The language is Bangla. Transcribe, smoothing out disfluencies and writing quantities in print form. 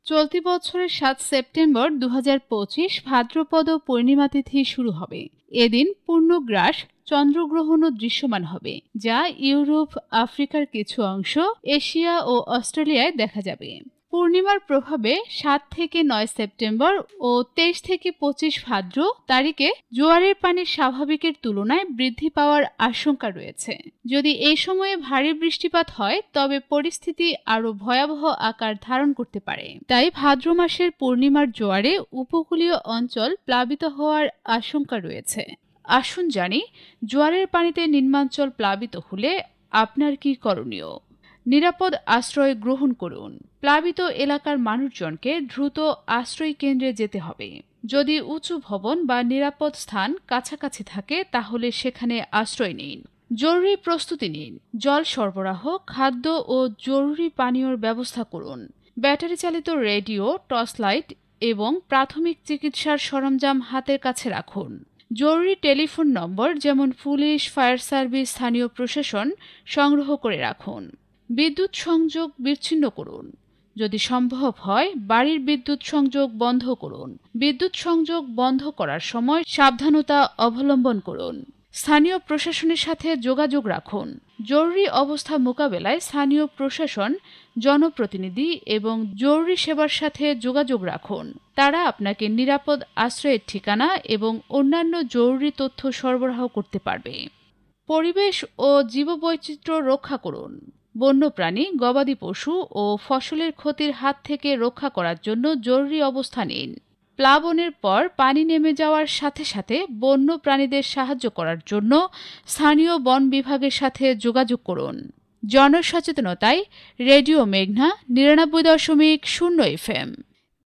চলতি বছরের ৭ সেপ্টেম্বর ২০২৫ ভাদ্রপদ পূর্ণিমা তিথি শুরু হবে। এদিন পূর্ণগ্রাস চন্দ্রগ্রহণও দৃশ্যমান হবে, যা ইউরোপ, আফ্রিকার কিছু অংশ, এশিয়া ও অস্ট্রেলিয়ায় দেখা যাবে। পূর্ণিমার প্রভাবে ৭ থেকে ৯ সেপ্টেম্বর ও ২৩ থেকে ২৫ ভাদ্র তারিখে জোয়ারের পানি স্বাভাবিকের তুলনায় বৃদ্ধি পাওয়ার আশঙ্কা রয়েছে। যদি এই সময়ে ভারী বৃষ্টিপাত হয় তবে পরিস্থিতি আরও ভয়াবহ আকার ধারণ করতে পারে। তাই ভাদ্র মাসের পূর্ণিমার জোয়ারে উপকূলীয় অঞ্চল প্লাবিত হওয়ার আশঙ্কা রয়েছে। আসুন জানি, জোয়ারের পানিতে নিম্নাঞ্চল প্লাবিত হলে আপনার কি করণীয়। নিরাপদ আশ্রয় গ্রহণ করুন। প্লাবিত এলাকার মানুষজনকে দ্রুত আশ্রয় কেন্দ্রে যেতে হবে। যদি উঁচু ভবন বা নিরাপদ স্থান কাছাকাছি থাকে তাহলে সেখানে আশ্রয় নিন। জরুরি প্রস্তুতি নিন। জল সরবরাহ, খাদ্য ও জরুরি পানীয়র ব্যবস্থা করুন। ব্যাটারি চালিত রেডিও, টর্চ লাইট এবং প্রাথমিক চিকিৎসার সরঞ্জাম হাতের কাছে রাখুন। জরুরি টেলিফোন নম্বর যেমন পুলিশ, ফায়ার সার্ভিস, স্থানীয় প্রশাসন সংগ্রহ করে রাখুন। বিদ্যুৎ সংযোগ বিচ্ছিন্ন করুন। যদি সম্ভব হয় বাড়ির বিদ্যুৎ সংযোগ বন্ধ করুন। বিদ্যুৎ সংযোগ বন্ধ করার সময় সাবধানতা অবলম্বন করুন। স্থানীয় প্রশাসনের সাথে যোগাযোগ রাখুন। জরুরি অবস্থা মোকাবেলায় স্থানীয় প্রশাসন, জনপ্রতিনিধি এবং জরুরি সেবার সাথে যোগাযোগ রাখুন। তারা আপনাকে নিরাপদ আশ্রয়ের ঠিকানা এবং অন্যান্য জরুরি তথ্য সরবরাহ করতে পারবে। পরিবেশ ও জীববৈচিত্র্য রক্ষা করুন। বন্যপ্রাণী, গবাদি পশু ও ফসলের ক্ষতির হাত থেকে রক্ষা করার জন্য জরুরি অবস্থা নিন। প্লাবনের পর পানি নেমে যাওয়ার সাথে সাথে বন্য প্রাণীদের সাহায্য করার জন্য স্থানীয় বন বিভাগের সাথে যোগাযোগ করুন। জনসচেতনতায় রেডিও মেঘনা ৯৯.০ FM।